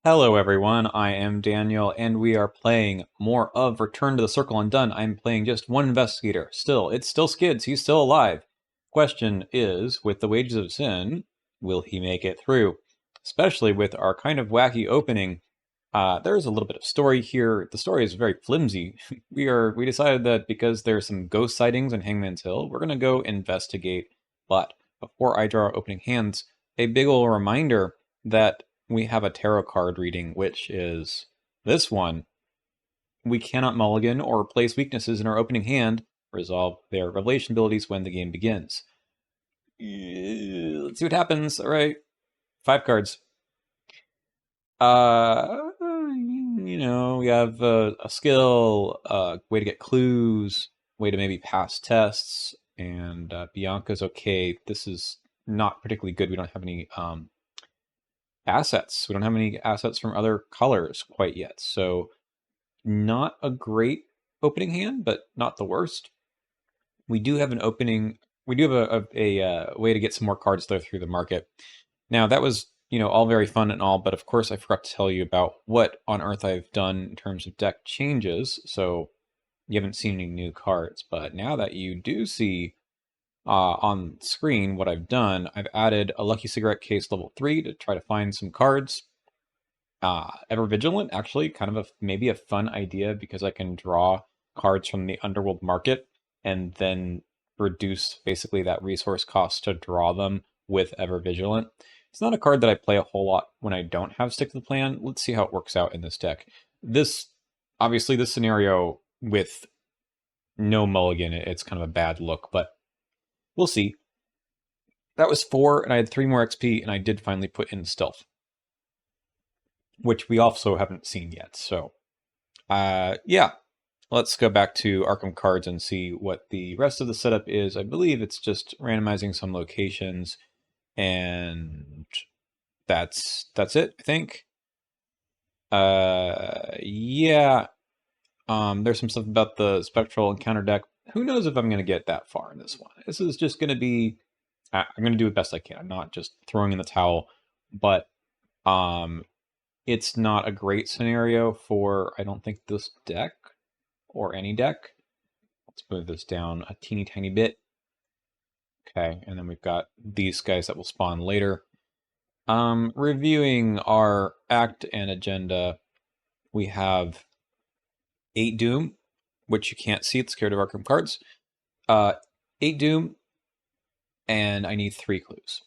Hello everyone, I am Daniel, and we are playing more of Return to the Circle Undone. I'm playing just one investigator. It's still Skids, he's still alive. Question is, with the Wages of Sin, will he make it through? Especially with our kind of wacky opening. There's a little bit of story here. The story is very flimsy. We decided that because there's some ghost sightings in Hangman's Hill, we're gonna go investigate. But before I draw our opening hands, a big ol' reminder that we have a tarot card reading, which is this one. We cannot mulligan or place weaknesses in our opening hand. Resolve their revelation abilities when the game begins. Let's see what happens. All right, 5 cards. We have a skill, a way to get clues, way to maybe pass tests, and Bianca's okay. This is not particularly good. We don't have any assets. We don't have any assets from other colors quite yet. So not a great opening hand, but not the worst. We do have an opening. We do have a way to get some more cards though through the market. Now that was all very fun and all, but of course I forgot to tell you about what on earth I've done in terms of deck changes. So you haven't seen any new cards, but now that you do see on screen what I've done, I've added a Lucky Cigarette Case level 3 to try to find some cards. Ever Vigilant, actually, kind of maybe a fun idea because I can draw cards from the Underworld market and then reduce basically that resource cost to draw them with Ever Vigilant. It's not a card that I play a whole lot when I don't have Stick to the Plan. Let's see how it works out in this deck. Obviously, this scenario with no mulligan, it's kind of a bad look, but we'll see. That was 4, and I had 3 more XP, and I did finally put in Stealth, which we also haven't seen yet. So, yeah, let's go back to Arkham cards and see what the rest of the setup is. I believe it's just randomizing some locations, and that's it, I think. Yeah. There's some stuff about the Spectral Encounter deck. Who knows if I'm going to get that far in this one. This is just going to be... I'm going to do the best I can. I'm not just throwing in the towel, but it's not a great scenario for, I don't think, this deck or any deck. Let's move this down a teeny tiny bit. Okay, and then we've got these guys that will spawn later. Reviewing our act and agenda, we have 8 Doom, which you can't see, it's scared of Arkham cards. 8 Doom, and I need 3 clues.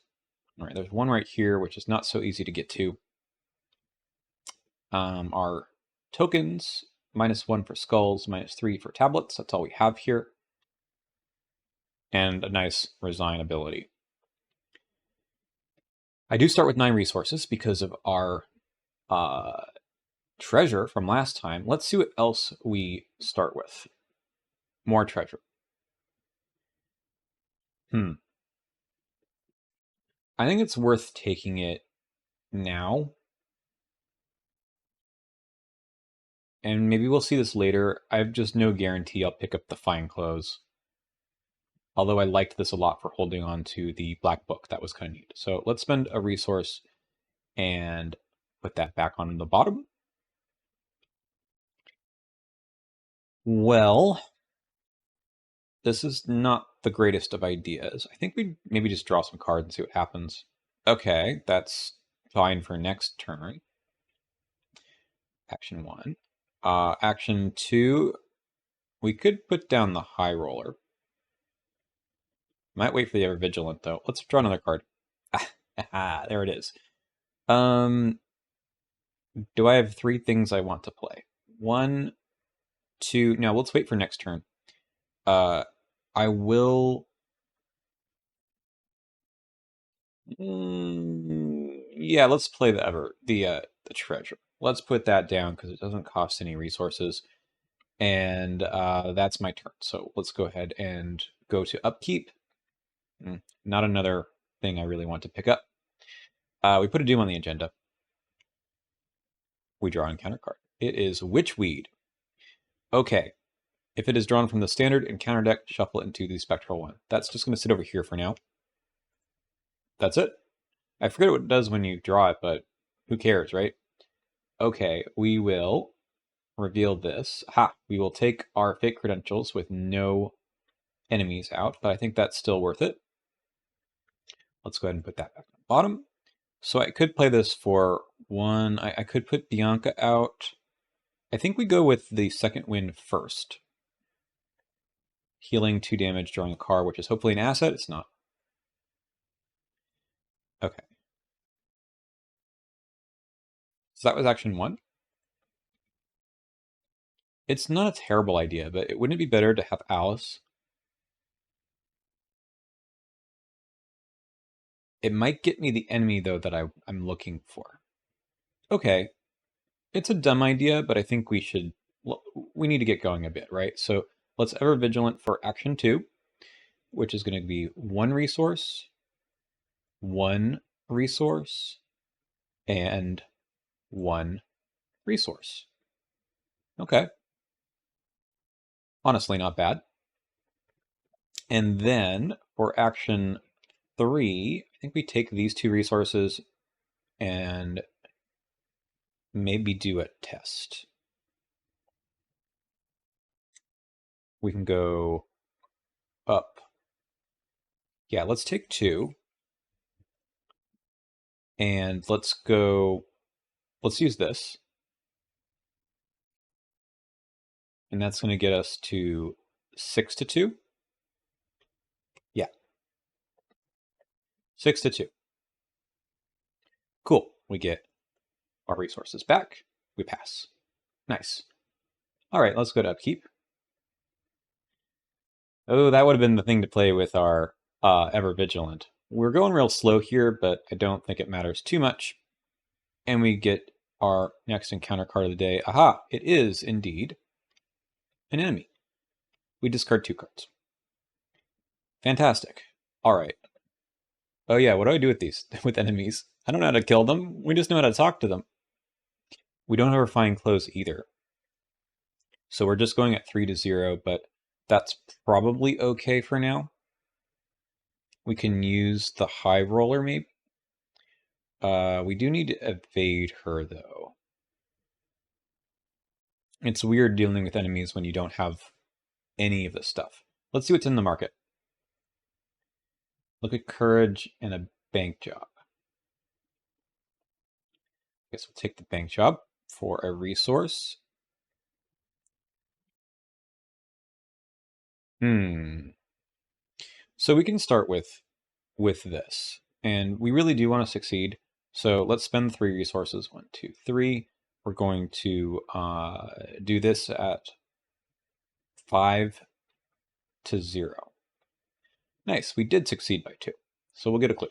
All right, there's one right here, which is not so easy to get to. Our tokens, -1 for skulls, -3 for tablets. That's all we have here. And a nice resign ability. I do start with 9 resources because of our treasure from last time. Let's see what else we start with. More treasure. I think it's worth taking it now. And maybe we'll see this later. I have just no guarantee I'll pick up the Fine Clothes. Although I liked this a lot for holding on to the Black Book. That was kind of neat. So let's spend a resource and put that back on the bottom. Well, this is not the greatest of ideas. I think we maybe just draw some cards and see what happens. Okay, that's fine for next turn. Action 1. Action 2, we could put down the High Roller. Might wait for the Ever Vigilant, though. Let's draw another card. There it is. Do I have 3 things I want to play? 1, 2... No, let's wait for next turn. I will... yeah, let's play the treasure. Let's put that down because it doesn't cost any resources. And that's my turn. So let's go ahead and go to upkeep. Not another thing I really want to pick up. We put a Doom on the agenda. We draw an encounter card. It is Witchweed. Okay. If it is drawn from the standard encounter deck, shuffle it into the spectral one. That's just going to sit over here for now. That's it. I forget what it does when you draw it, but who cares, right? Okay, we will reveal this. Ha! We will take our fake credentials with no enemies out, but I think that's still worth it. Let's go ahead and put that back on the bottom. So I could play this for one. I could put Bianca out. I think we go with the second win first. Healing 2 damage, drawing a card, which is hopefully an asset. It's not. Okay. So that was action 1. It's not a terrible idea, but wouldn't it be better to have Alice? It might get me the enemy, though, that I'm looking for. Okay. It's a dumb idea, but I think we need to get going a bit, right? So let's Ever Vigilant for action 2, which is going to be 1 resource, 1 resource, and 1 resource. Okay. Honestly, not bad. And then for action 3, I think we take these 2 resources and maybe do a test. We can go up. Yeah, let's take 2. And let's use this. And that's going to get us to 6 to 2. Yeah. 6 to 2. Cool. We get our resources back. We pass. Nice. All right, let's go to upkeep. Oh, that would have been the thing to play with our Ever Vigilant. We're going real slow here, but I don't think it matters too much. And we get our next encounter card of the day. Aha! It is indeed an enemy. We discard 2 cards. Fantastic. All right. Oh yeah, what do I do with these with enemies? I don't know how to kill them. We just know how to talk to them. We don't have refined clothes either. So we're just going at 3 to 0, but that's probably okay for now. We can use the high roller maybe. We do need to evade her though. It's weird dealing with enemies when you don't have any of this stuff. Let's see what's in the market. Look at courage and a bank job. Guess we'll take the bank job for a resource. So we can start with this, and we really do want to succeed. So let's spend 3 resources. 1, 2, 3. We're going to do this at 5 to 0. Nice, we did succeed by 2. So we'll get a clue.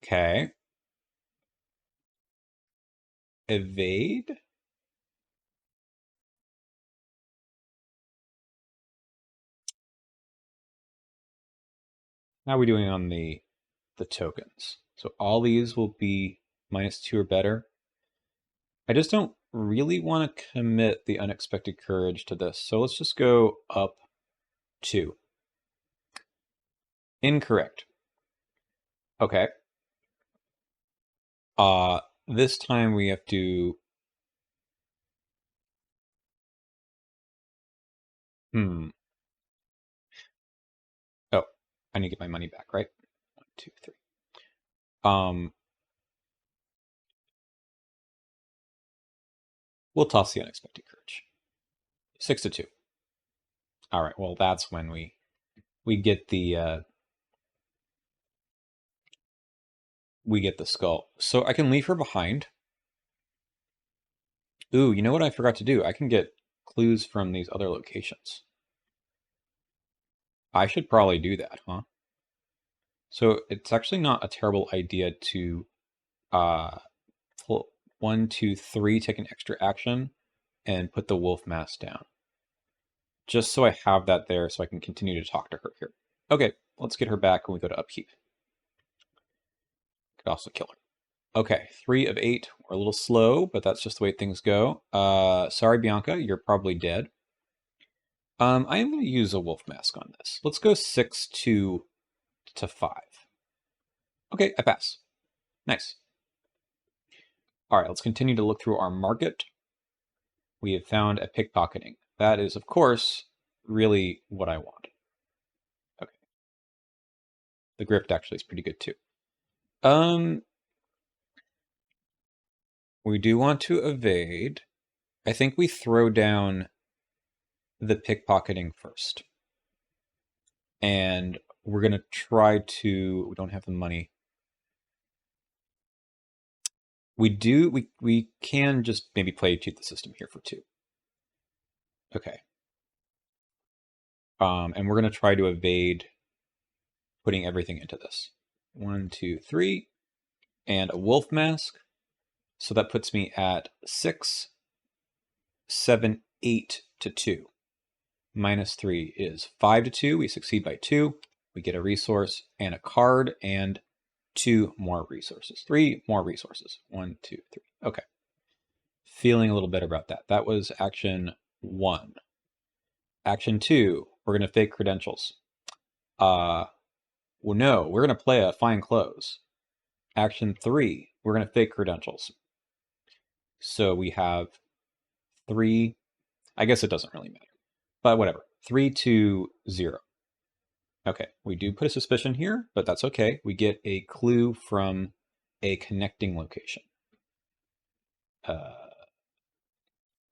Okay. Evade. How are we doing on the tokens? So all these will be -2 or better. I just don't really want to commit the unexpected courage to this. So let's just go up 2. Incorrect. Okay. This time we have to... Oh, I need to get my money back, right? 1, 2, 3. We'll toss the unexpected courage. 6 to 2. All right, well, that's when we get the skull. So I can leave her behind. Ooh, you know what I forgot to do? I can get clues from these other locations. I should probably do that, huh? So it's actually not a terrible idea to pull 1, 2, 3, take an extra action, and put the wolf mask down. Just so I have that there so I can continue to talk to her here. Okay, let's get her back when we go to upkeep. Could also kill her. Okay, 3 of 8. We're a little slow, but that's just the way things go. Sorry, Bianca, you're probably dead. I am going to use a wolf mask on this. Let's go 6 to 5. Okay, I pass. Nice. All right, let's continue to look through our market. We have found a pickpocketing. That is, of course, really what I want. Okay. The grift actually is pretty good too. We do want to evade. I think we throw down the pickpocketing first. And we're going to try to... We don't have the money. We can just maybe play cheat the system here for 2. Okay. And we're going to try to evade putting everything into this. 1, 2, 3. And a wolf mask. So that puts me at 6, 7, 8 to 2. Minus 3 is 5 to 2. We succeed by 2. We get a resource and a card and 2 more resources. 3 more resources. 1, 2, 3. Okay. Feeling a little better about that. That was action 1. Action 2, we're going to fake credentials. Well, no, we're going to play a fine clothes. Action 3, we're going to fake credentials. So we have 3. I guess it doesn't really matter. But whatever. 3 to 0. Okay, we do put a suspicion here, but that's okay. We get a clue from a connecting location.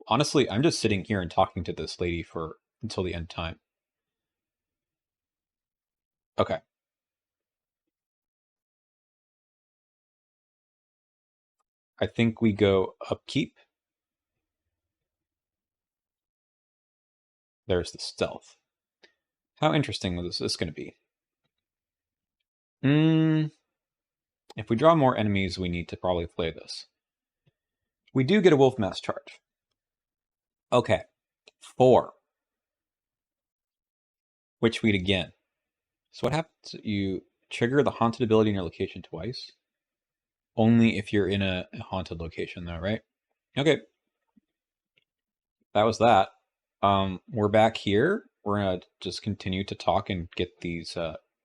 Honestly, I'm just sitting here and talking to this lady for until the end time. Okay. I think we go upkeep. There's the stealth. How interesting is this going to be? If we draw more enemies, we need to probably play this. We do get a wolf mask charge. Okay. 4. Witch Weed again. So what happens? You trigger the haunted ability in your location twice. Only if you're in a haunted location, though, right? Okay. That was that. We're back here. We're going to just continue to talk and get these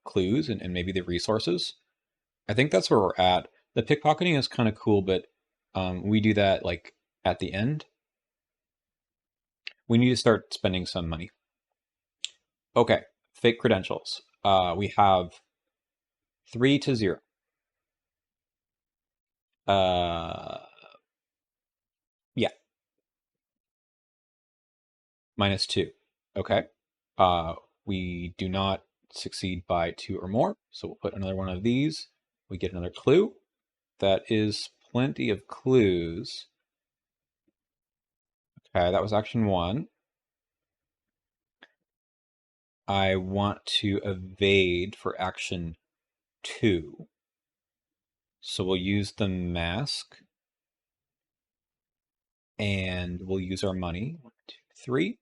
clues and maybe the resources. I think that's where we're at. The pickpocketing is kind of cool, but we do that like at the end. We need to start spending some money. Okay, fake credentials. We have 3 to 0. Yeah. Minus 2. Okay. We do not succeed by 2 or more, so we'll put another one of these. We get another clue. That is plenty of clues. Okay, that was action 1. I want to evade for action 2. So we'll use the mask. And we'll use our money. 1, 2, 3.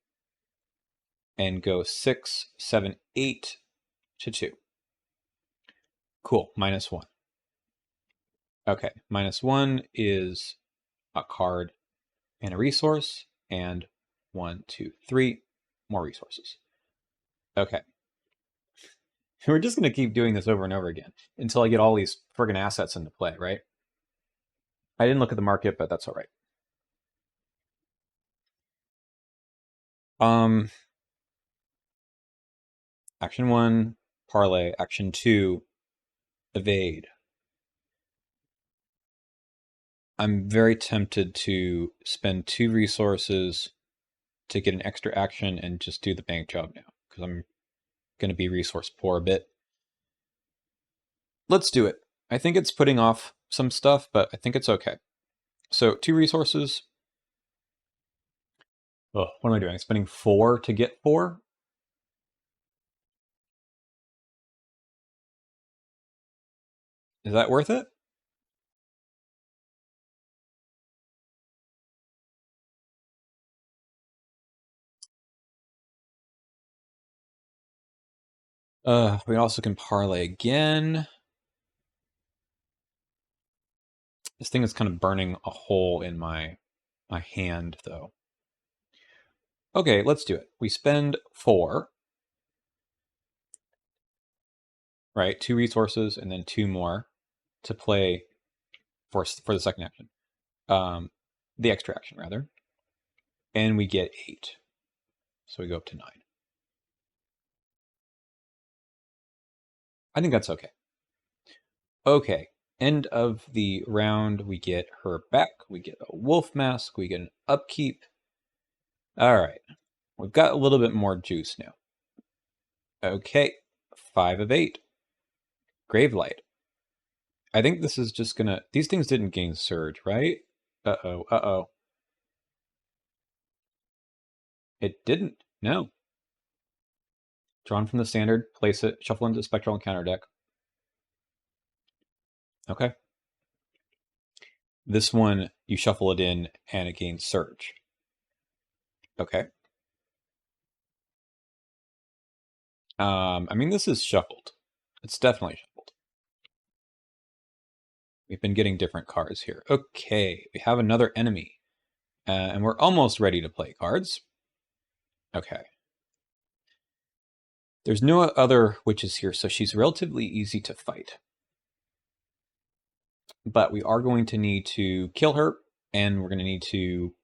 And go 6, 7, 8 to 2. Cool, minus 1. Okay, minus 1 is a card and a resource. And 1, 2, 3 more resources. Okay. We're just going to keep doing this over and over again until I get all these friggin' assets into play, right? I didn't look at the market, but that's all right. Action 1, parlay. Action 2, evade. I'm very tempted to spend 2 resources to get an extra action and just do the bank job now, because I'm going to be resource poor a bit. Let's do it. I think it's putting off some stuff, but I think it's okay. So 2 resources. Oh, what am I doing? Spending 4 to get 4? Is that worth it? We also can parlay again. This thing is kind of burning a hole in my hand, though. Okay, let's do it. We spend 4. Right? 2 resources and then 2 more to play for the second action. the extraction rather, and we get 8. So we go up to 9. I think that's okay. Okay, end of the round, we get her back, we get a wolf mask, we get an upkeep. All right, we've got a little bit more juice now. Okay, 5 of 8. Gravelight. I think this is just gonna, these things didn't gain surge, right? Uh-oh, uh-oh. It didn't, no. Drawn from the standard, place it, shuffle into spectral and counter deck. Okay. This one, you shuffle it in and it gains surge. Okay. I mean, this is shuffled. It's definitely shuffled. We've been getting different cards here. Okay, we have another enemy. And we're almost ready to play cards. Okay. There's no other witches here, so she's relatively easy to fight. But we are going to need to kill her, and we're going to need to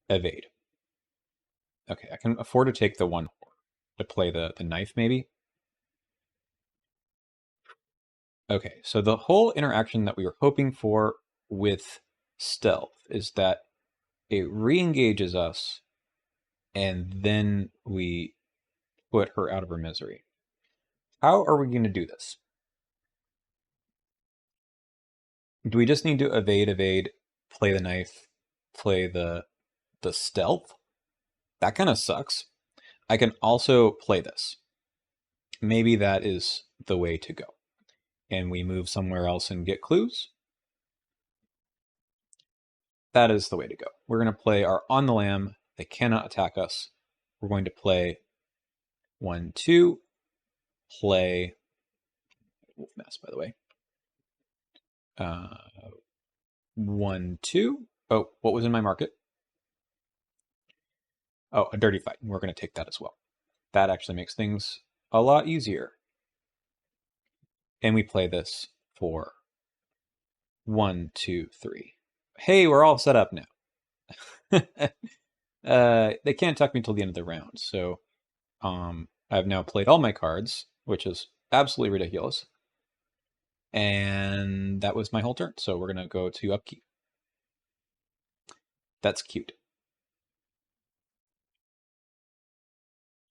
evade. Okay, I can afford to take the one to play the knife, maybe. Okay, so the whole interaction that we were hoping for with stealth is that it re-engages us, and then we put her out of her misery. How are we going to do this? Do we just need to evade, play the knife, play the stealth? That kind of sucks. I can also play this. Maybe that is the way to go. And we move somewhere else and get clues. That is the way to go. We're going to play our On the Lam. They cannot attack us. We're going to play 1, 2, play Wolf Mask, by the way. 1, 2. Oh, what was in my market? Oh, a Dirty Fight. We're going to take that as well. That actually makes things a lot easier. And we play this for 1, 2, 3. Hey, we're all set up now. They can't attack me until the end of the round, so I've now played all my cards, which is absolutely ridiculous. And that was my whole turn, so we're going to go to upkeep. That's cute.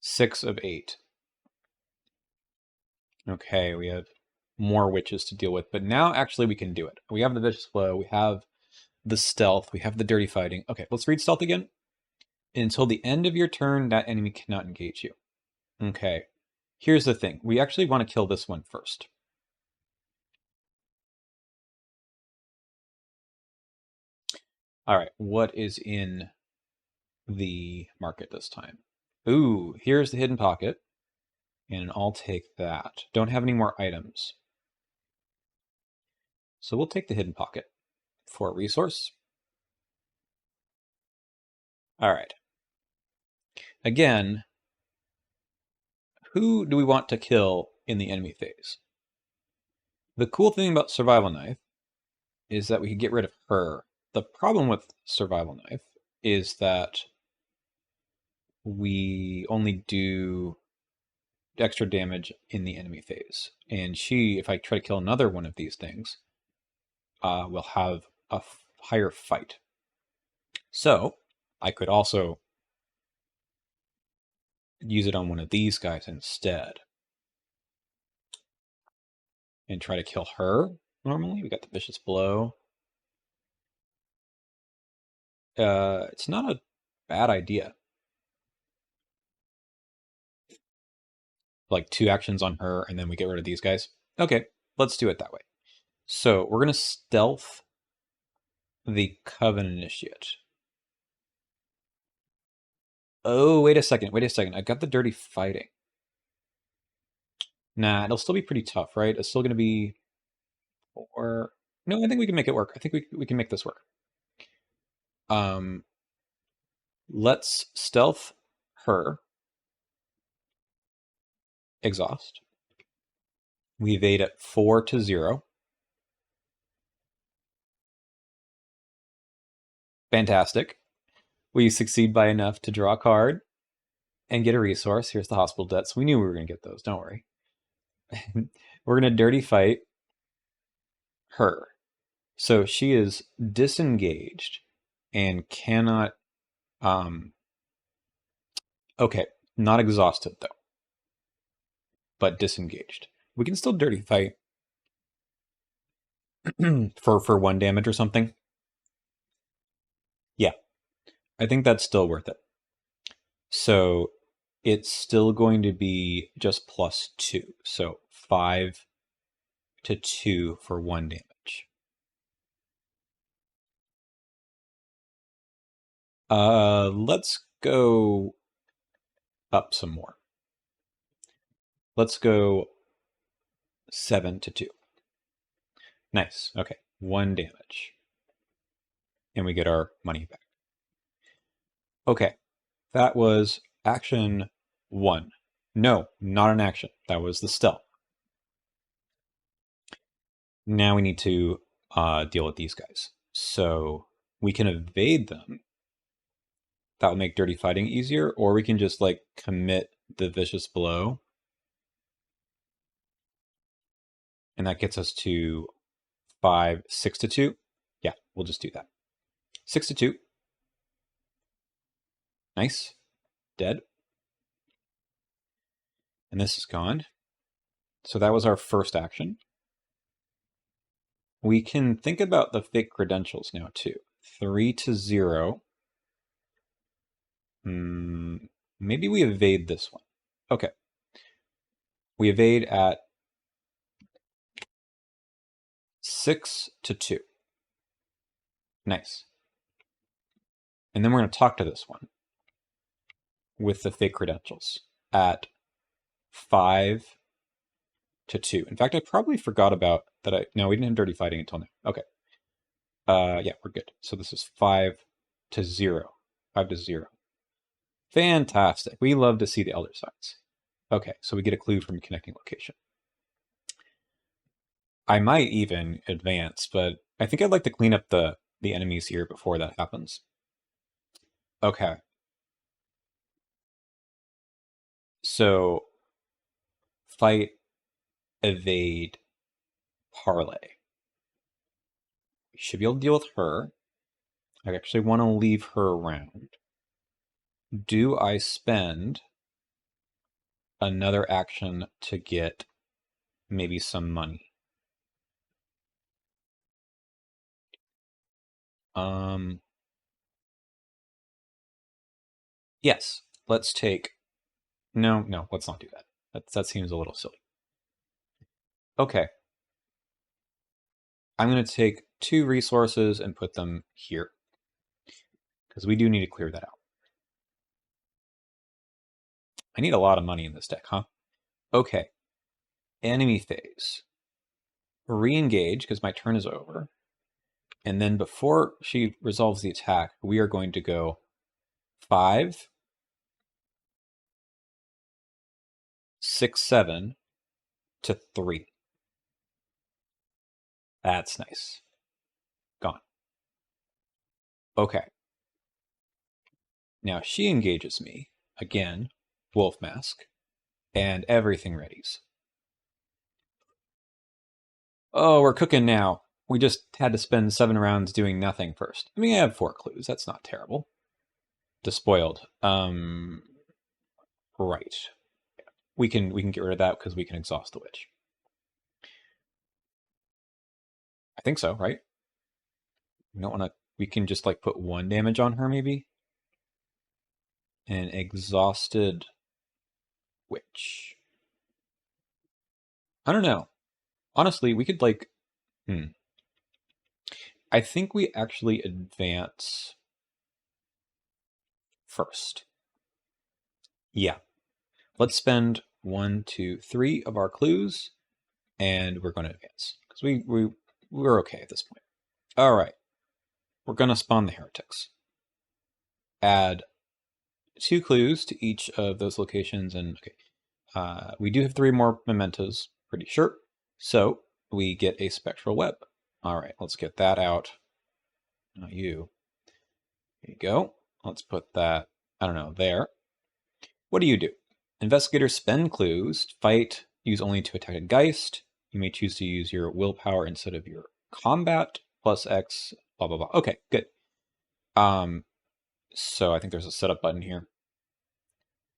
6 of 8. Okay, we have more witches to deal with, but now actually we can do it. We have the Vicious Blow, we have the Stealth, we have the Dirty Fighting. Okay, let's read Stealth again. Until the end of your turn, that enemy cannot engage you. Okay, here's the thing. We actually want to kill this one first. All right, what is in the market this time? Ooh, here's the hidden pocket. And I'll take that. Don't have any more items. So we'll take the hidden pocket for a resource. All right. Again, who do we want to kill in the enemy phase? The cool thing about Survival Knife is that we can get rid of her. The problem with Survival Knife is that we only do extra damage in the enemy phase. And she, if I try to kill another one of these things, will have a higher fight. So I could also use it on one of these guys instead and try to kill her normally. We got the Vicious Blow. It's not a bad idea. Like 2 actions on her and then we get rid of these guys. Okay, let's do it that way. So we're going to stealth the Coven Initiate. Oh, wait a second. I got the Dirty Fighting. Nah, it'll still be pretty tough, right? It's still going to be... Or... No, I think we can make it work. I think we can make this work. Let's stealth her. Exhaust. We evade at 4 to 0. Fantastic. We succeed by enough to draw a card and get a resource. Here's the hospital debts. We knew we were going to get those. Don't worry. We're going to dirty fight her. So she is disengaged and cannot. Okay, not exhausted though, but disengaged. We can still dirty fight for 1 damage or something. Yeah, I think that's still worth it. So it's still going to be just +2. So 5 to 2 for 1 damage. Let's go up some more. Let's go 7 to 2. Nice. Okay, 1 damage. And we get our money back. Okay, that was action 1. No, not an action. That was the stealth. Now we need to deal with these guys. So we can evade them. That will make dirty fighting easier, or we can just like commit the vicious blow. And that gets us to 6 to 2. Yeah, we'll just do that. 6 to 2. Nice. Dead. And this is gone. So that was our first action. We can think about the fake credentials now too. 3 to 0. Maybe we evade this one. Okay. We evade at 6 to 2. Nice. And then we're going to talk to this one with the fake credentials at 5 to 2. In fact, I probably forgot about that. No, we didn't have dirty fighting until now. Okay. Yeah, we're good. So this is 5 to 0. 5 to 0. Fantastic. We love to see the elder signs. Okay, so we get a clue from connecting location. I might even advance, but I think I'd like to clean up the enemies here before that happens. Okay. So fight, evade, parlay. We should be able to deal with her. I actually want to leave her around. Do I spend another action to get maybe some money? Yes, let's take... No, let's not do that. That seems a little silly. Okay. I'm going to take 2 resources and put them here, because we do need to clear that out. I need a lot of money in this deck, huh? Okay. Enemy phase. Re-engage, because my turn is over. And then before she resolves the attack, we are going to go 5, 6, 7 to 3. That's nice. Gone. Okay. Now she engages me. Again, wolf mask. And everything readies. Oh, we're cooking now. We just had to spend 7 rounds doing nothing first. I mean, I have 4 clues. That's not terrible. Despoiled. Right. We can get rid of that because we can exhaust the witch. I think so, right? We don't want to... We can just like put 1 damage on her maybe. An exhausted witch. I don't know. Honestly, we could like... I think we actually advance first. Yeah. Let's spend 1, 2, 3 of our clues, and we're going to advance. Because we're okay at this point. All right. We're going to spawn the heretics. Add 2 clues to each of those locations, and okay. We do have 3 more mementos, pretty sure. So we get a spectral web. All right, let's get that out. Not you. There you go. Let's put that, I don't know, there. What do? Investigators spend clues, fight, use only to attack a Geist. You may choose to use your willpower instead of your combat, plus X, blah, blah, blah. Okay, good. So I think there's a setup button here.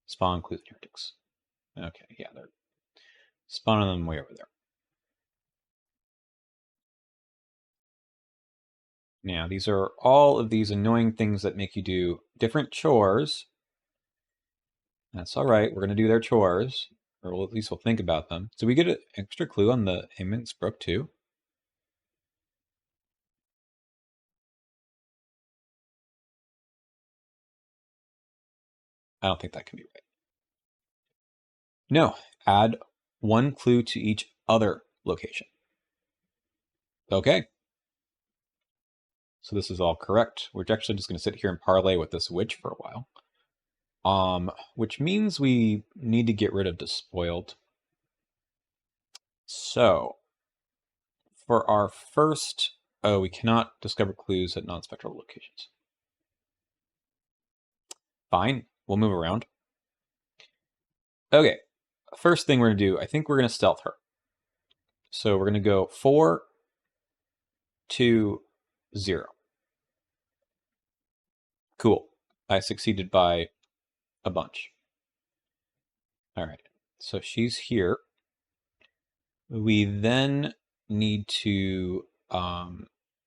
Spawn clues and heretics. Okay, yeah, they're spawning them way over there. Now, these are all of these annoying things that make you do different chores. That's all right. We're going to do their chores, or at least we'll think about them. So we get an extra clue on the Hangman's Brook, too. I don't think that can be right. No, add one clue to each other location. Okay. So this is all correct. We're actually just going to sit here and parlay with this witch for a while. Which means we need to get rid of Despoiled. So, for our first... Oh, we cannot discover clues at non-spectral locations. Fine, we'll move around. Okay, first thing we're going to do, I think we're going to stealth her. So we're going to go 4, 2, 0. Cool. I succeeded by a bunch. All right, so she's here. We then need to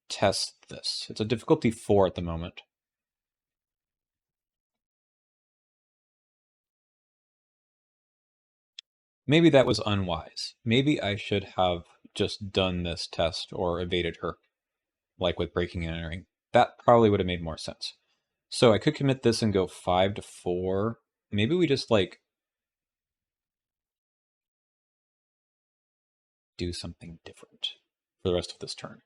test this. It's a difficulty 4 at the moment. Maybe that was unwise. Maybe I should have just done this test or evaded her, like with breaking and entering. That probably would have made more sense. So I could commit this and go 5 to 4. Maybe we just like do something different for the rest of this turn.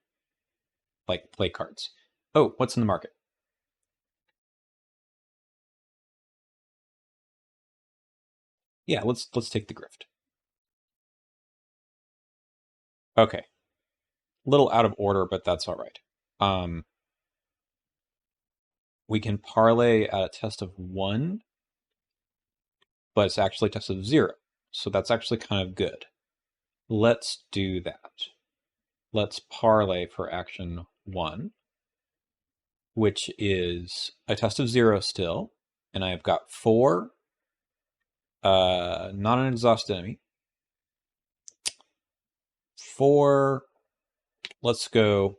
Like play cards. Oh, what's in the market? Yeah, let's take the Grift. Okay. A little out of order, but that's all right. We can parlay at a test of 1, but it's actually a test of 0. So that's actually kind of good. Let's do that. Let's parlay for action 1, which is a test of 0 still. And I've got 4, not an exhaust enemy. 4, let's go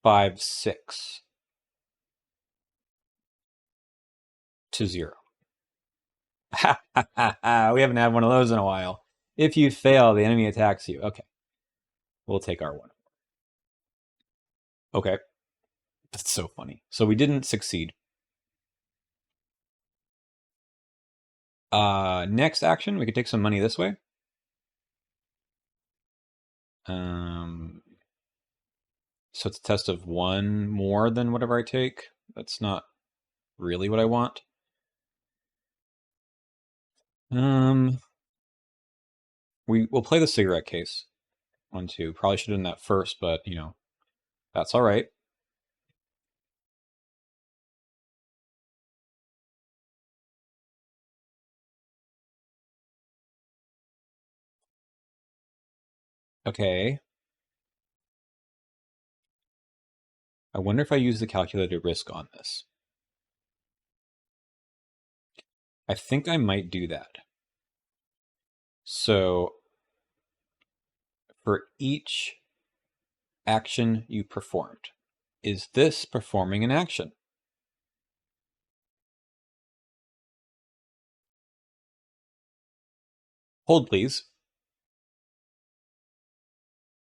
5, 6 to 0. We haven't had one of those in a while. If you fail, the enemy attacks you. Okay. We'll take our 1. Okay. That's so funny. So we didn't succeed. Next action, we could take some money this way. So it's a test of 1 more than whatever I take. That's not really what I want. We'll play the cigarette case. 1, 2. Probably should have done that first, but you know, that's all right. Okay. I wonder if I use the calculated risk on this. I think I might do that. So for each action you performed, is this performing an action? Hold, please.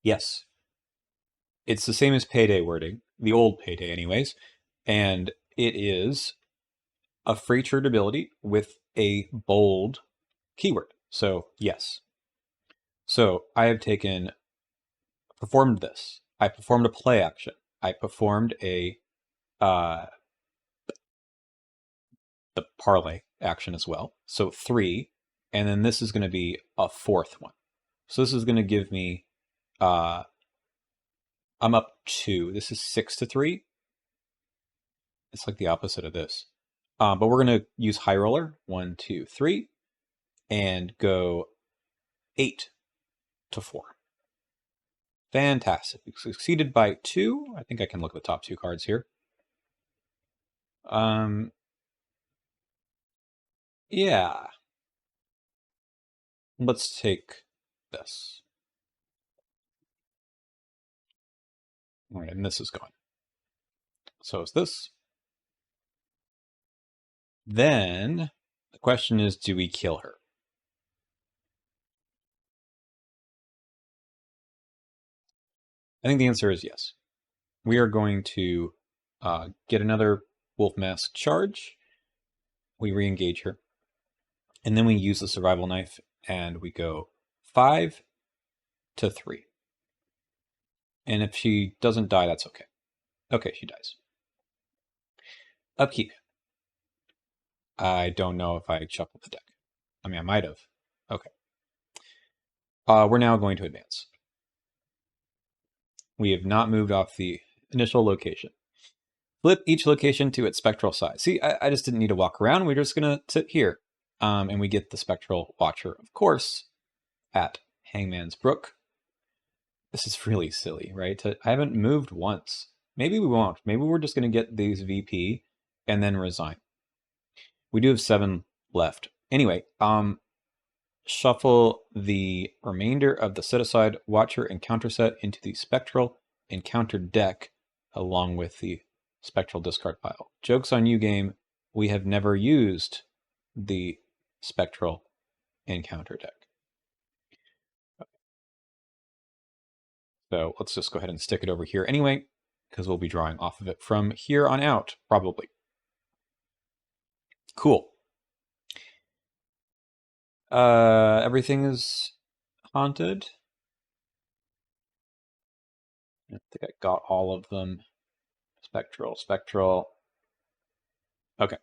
Yes. It's the same as payday wording, the old payday anyways, and it is a free triggered ability with a bold keyword. So yes. So I have performed this. I performed a play action. I performed the parlay action as well. So 3, and then this is going to be a 4th one. So this is going to give me, I'm up 2. This is 6 to 3. It's like the opposite of this. But we're going to use high roller. 1, 2, 3. And go 8 to 4. Fantastic. We succeeded by 2. I think I can look at the top 2 cards here. Yeah. Let's take this. All right, and this is gone. So is this. Then the question is, do we kill her? I think the answer is yes. We are going to get another Wolf Mask charge. We re-engage her. And then we use the survival knife and we go 5 to 3. And if she doesn't die, that's okay. Okay, she dies. Upkeep. I don't know if I shuffled the deck. I mean, I might have. Okay. We're now going to advance. We have not moved off the initial location. Flip each location to its spectral size. See, I just didn't need to walk around. We're just going to sit here. And we get the Spectral Watcher, of course, at Hangman's Brook. This is really silly, right? I haven't moved once. Maybe we won't. Maybe we're just going to get these VP and then resign. We do have 7 left. Anyway, shuffle the remainder of the set-aside Watcher encounter set into the Spectral encounter deck along with the Spectral discard pile. Joke's on you, game. We have never used the Spectral encounter deck. So let's just go ahead and stick it over here anyway, because we'll be drawing off of it from here on out, probably. Cool. Everything is haunted. I think I got all of them. Spectral. Okay.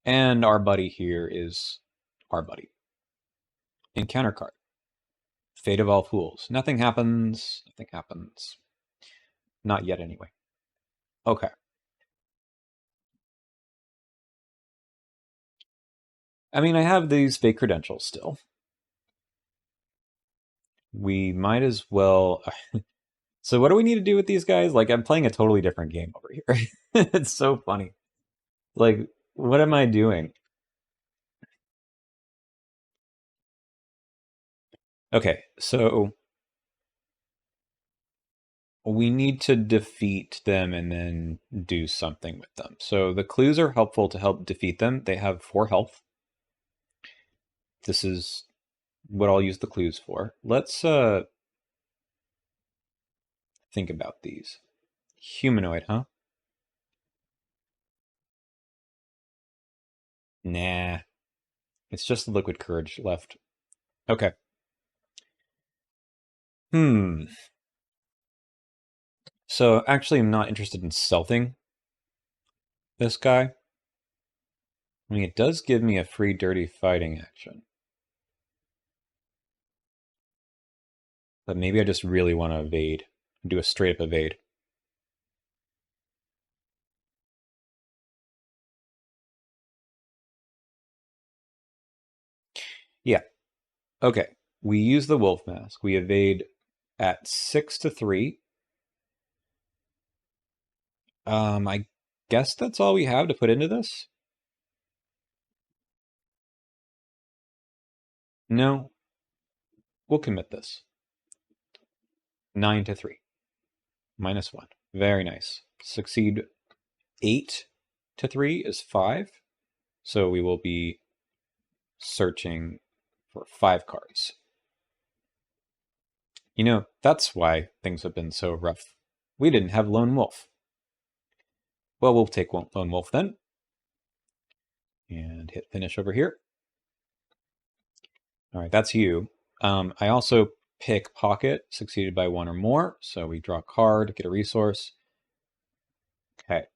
And our buddy here is our buddy. Encounter card. Fate of all fools. Nothing happens. Nothing happens. Not yet, anyway. Okay. I mean, I have these fake credentials still. We might as well... So what do we need to do with these guys? Like, I'm playing a totally different game over here. It's so funny. Like, what am I doing? Okay, so we need to defeat them and then do something with them. So the clues are helpful to help defeat them. They have 4 health. This is what I'll use the clues for. Let's think about these. Humanoid, huh? Nah. It's just the liquid courage left. Okay. So actually I'm not interested in stealthing this guy. I mean, it does give me a free dirty fighting action. But maybe I just really want to evade. Do a straight up evade. Yeah. Okay. We use the wolf mask. We evade at 6 to 3. I guess that's all we have to put into this. No. We'll commit this. 9 to 3. -1. Very nice. Succeed 8 to 3 is 5. So we will be searching for 5 cards. You know, that's why things have been so rough. We didn't have Lone Wolf. Well, we'll take Lone Wolf then. And hit finish over here. All right, that's you. I also pick Pocket, succeeded by 1 or more. So we draw a card, get a resource. Okay,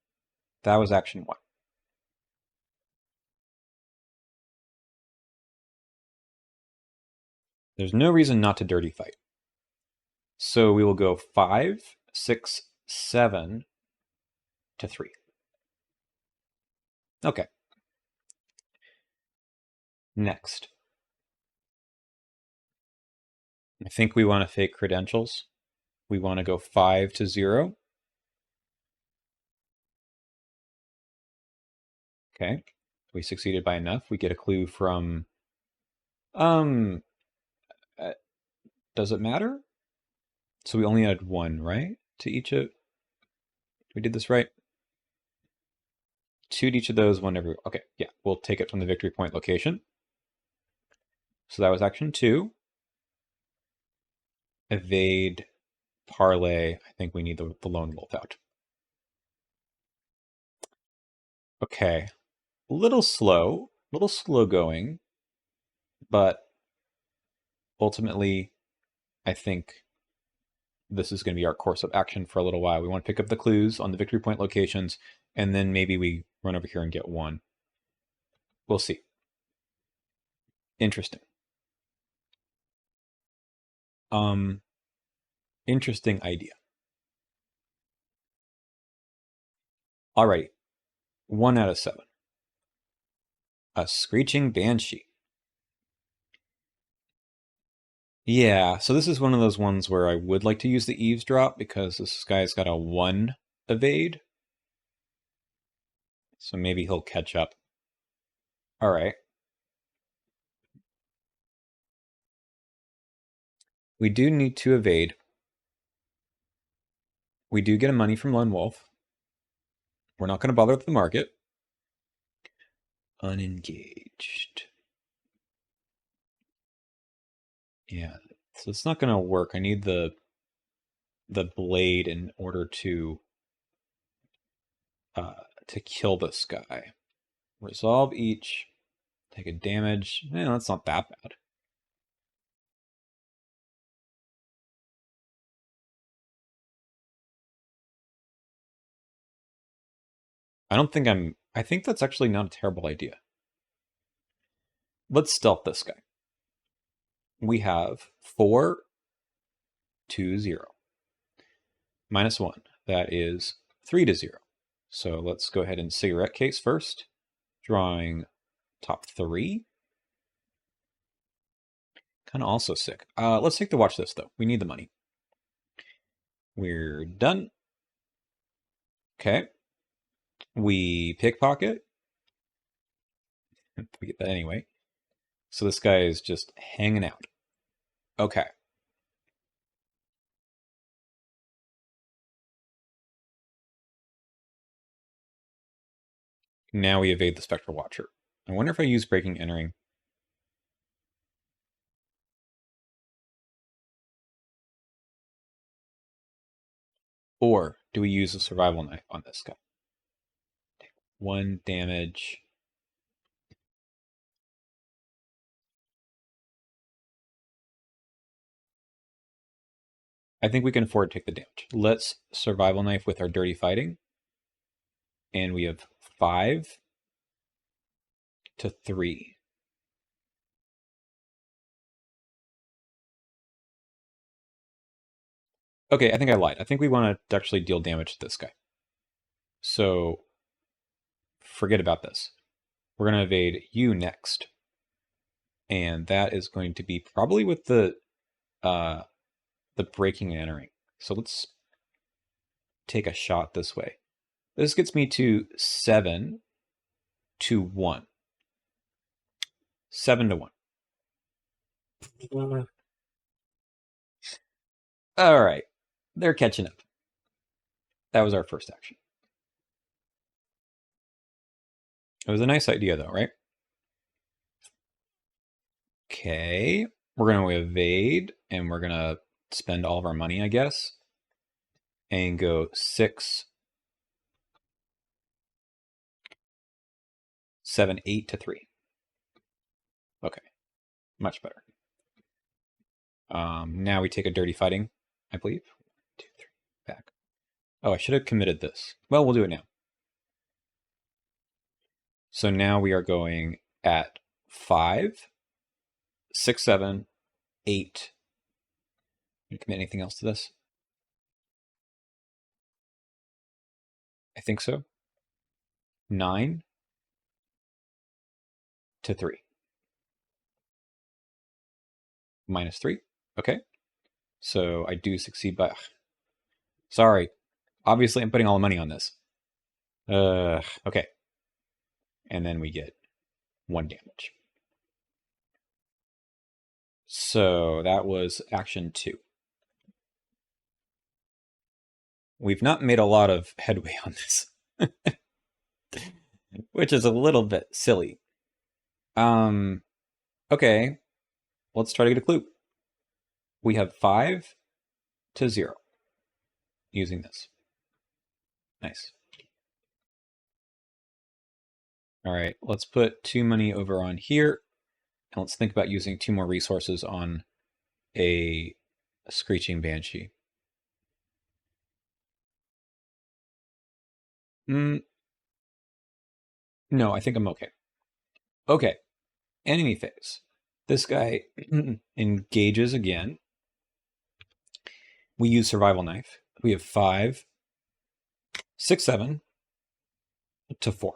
that was action 1. There's no reason not to dirty fight. So we will go 5, 6, 7 to 3. Okay. Next. I think we want to fake credentials. We want to go 5 to 0. Okay. We succeeded by enough. We get a clue from... Um, does it matter? So we only had one, right? To each of... We did this right? 2 to each of those, 1 every... Okay, yeah. We'll take it from the victory point location. So that was action 2. Evade, parlay. I think we need the lone wolf out. Okay. A little slow going, but ultimately, I think this is going to be our course of action for a little while. We want to pick up the clues on the victory point locations, and then maybe we run over here and get one. We'll see. Interesting. Interesting idea. All right. 1 out of 7. A screeching banshee. Yeah, so this is one of those ones where I would like to use the eavesdrop because this guy's got a 1 evade. So maybe he'll catch up. All right. We do need to evade. We do get a money from Lone Wolf. We're not going to bother with the market. Unengaged. Yeah, so it's not going to work. I need the blade in order to kill this guy. Resolve each. Take a damage. Yeah, that's not that bad. I think that's actually not a terrible idea. Let's stealth this guy. We have 4, 2, 0. -1. That is 3 to 0. So let's go ahead and cigarette case first. Drawing top 3. Kind of also sick. Let's take the watch this, though. We need the money. We're done. Okay. We pickpocket. We get that anyway. So this guy is just hanging out. Okay. Now we evade the Spectral Watcher. I wonder if I use Breaking Entering. Or do we use a Survival Knife on this guy? 1 damage. I think we can afford to take the damage. Let's Survival Knife with our Dirty Fighting. And we have 5 to 3. Okay, I think I lied. I think we want to actually deal damage to this guy. So forget about this. We're going to evade you next. And that is going to be probably with the Breaking and Entering. So let's take a shot this way. This gets me to 7 to 1. 7 to 1. All right. They're catching up. That was our first action. It was a nice idea, though, right? Okay. We're going to evade, and we're going to spend all of our money, I guess, and go 6, 7, 8 to 3. Okay. Much better. Now we take a Dirty Fighting, I believe. 1, 2, 3, back. Oh, I should have committed this. Well, we'll do it now. So now we are going at 5, 6, 7, 8. You commit anything else to this? I think so. 9. to 3. -3. Okay. So I do succeed by... Sorry. Obviously, I'm putting all the money on this. Okay. And then we get 1 damage. So that was action 2. We've not made a lot of headway on this, which is a little bit silly. Okay, let's try to get a clue. We have 5 to 0 using this. Nice. All right, let's put 2 money over on here, and let's think about using 2 more resources on a Screeching Banshee. No, I think I'm okay. Okay, enemy phase. This guy engages again. We use Survival Knife. We have 5, 6, 7 to 4.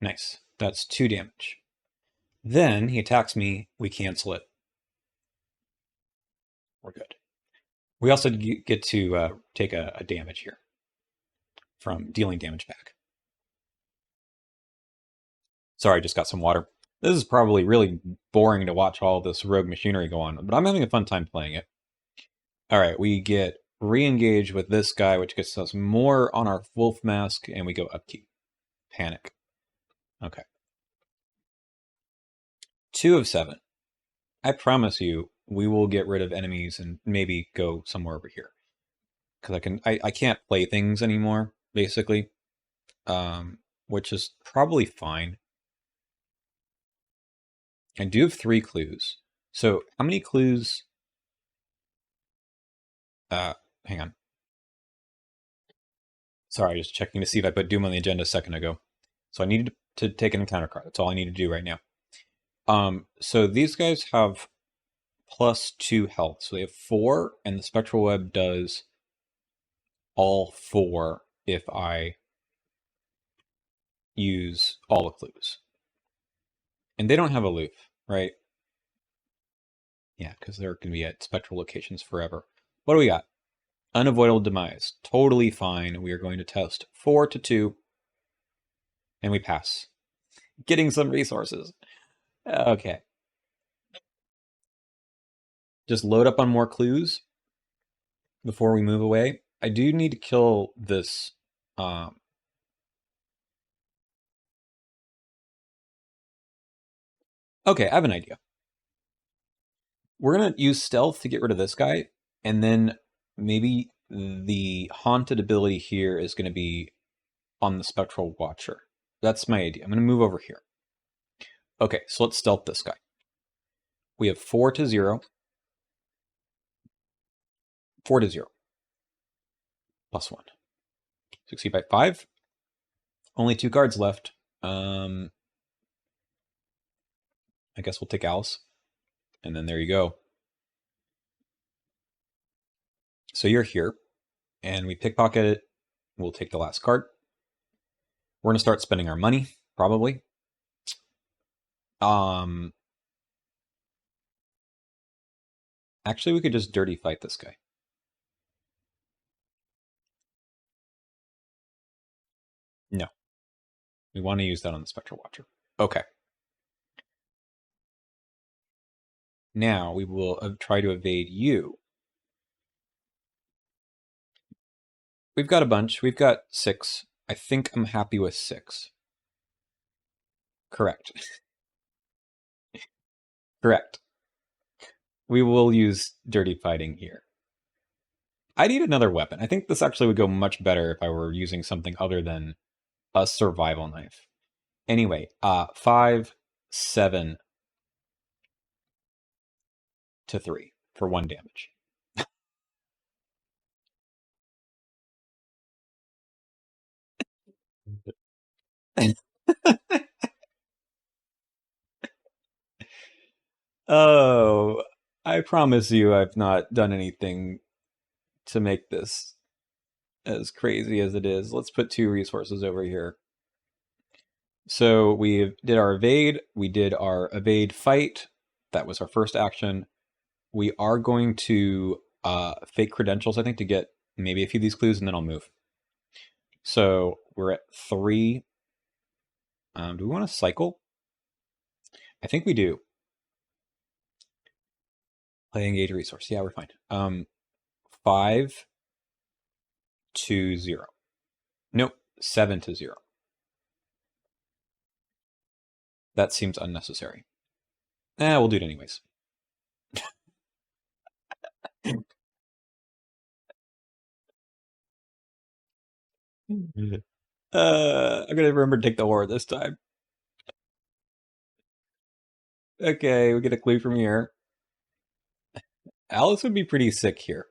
Nice. That's 2 damage. Then he attacks me. We cancel it. We're good. We also get to take a damage here from dealing damage back. Sorry, I just got some water. This is probably really boring to watch all this rogue machinery go on, but I'm having a fun time playing it. All right, we get re-engage with this guy, which gets us more on our wolf mask, and we go upkeep. Panic. Okay. 2 of 7. I promise you, we will get rid of enemies and maybe go somewhere over here. Because I can't play things anymore, basically. Which is probably fine. I do have 3 clues. So how many clues? Hang on. Sorry, just checking to see if I put Doom on the agenda a second ago. So I needed to take an encounter card. That's all I need to do right now. So these guys have +2 health. So they have 4, and the Spectral Web does all 4 if I use all the clues. And they don't have aloof, right? Yeah, because they're going to be at spectral locations forever. What do we got? Unavoidable demise. Totally fine. We are going to test 4 to 2. And we pass. Getting some resources. Okay. Just load up on more clues before we move away. I do need to kill this. Okay, I have an idea. We're going to use stealth to get rid of this guy. And then maybe the haunted ability here is going to be on the Spectral Watcher. That's my idea. I'm going to move over here. Okay, so let's stealth this guy. We have 4 to 0. 4 to 0. +1. Succeed by 5. Only 2 cards left. I guess we'll take Alice. And then there you go. So you're here. And we pickpocket it. We'll take the last card. We're going to start spending our money, probably. Actually, we could just dirty fight this guy. No. We want to use that on the Spectral Watcher. Okay. Now we will try to evade you. We've got a bunch. We've got 6. I think I'm happy with 6. Correct. Correct. We will use dirty fighting here. I need another weapon. I think this actually would go much better if I were using something other than a survival knife. Anyway, 5, 7 to 3 for 1 damage. Oh, I promise you I've not done anything to make this as crazy as it is. Let's put 2 resources over here. So we did our evade. We did our evade fight. That was our first action. We are going to fake credentials, I think, to get maybe a few of these clues, and then I'll move. So we're at 3. Do we want to cycle? I think we do. Play engage resource. Yeah, we're fine. 5 to 0. Nope, 7 to 0. That seems unnecessary. We'll do it anyways. I'm gonna remember to take the horror this time. Okay, we get a clue from here. Alice would be pretty sick here.